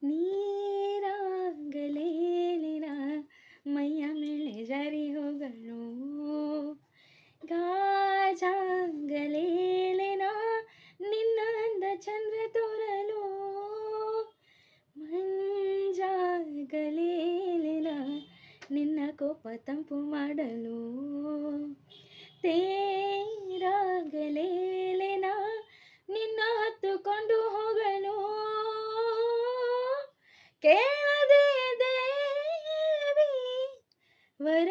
ನೀರಾಗಲೇಲಿನ ಮೈಯ ಮೇಲೆ ಜಾರಿ ಹೋಗಲು ಗಾಜಾಗಲೇಲಿನ ನಿನ್ನ ಅಂದ ಚಂದ್ರ ತೋರಲು ಮಂಜಾಗಲೇಲಿನ ನಿನ್ನ ಕೋಪ ತಂಪು ಮಾಡಲು ತೇರಾಗಲೇಲಿನ ನಿನ್ನ ಹತ್ತುಕೊಂಡು ಹೋಗಲು ಕೇಳದೆ ದೇವಿ ವರ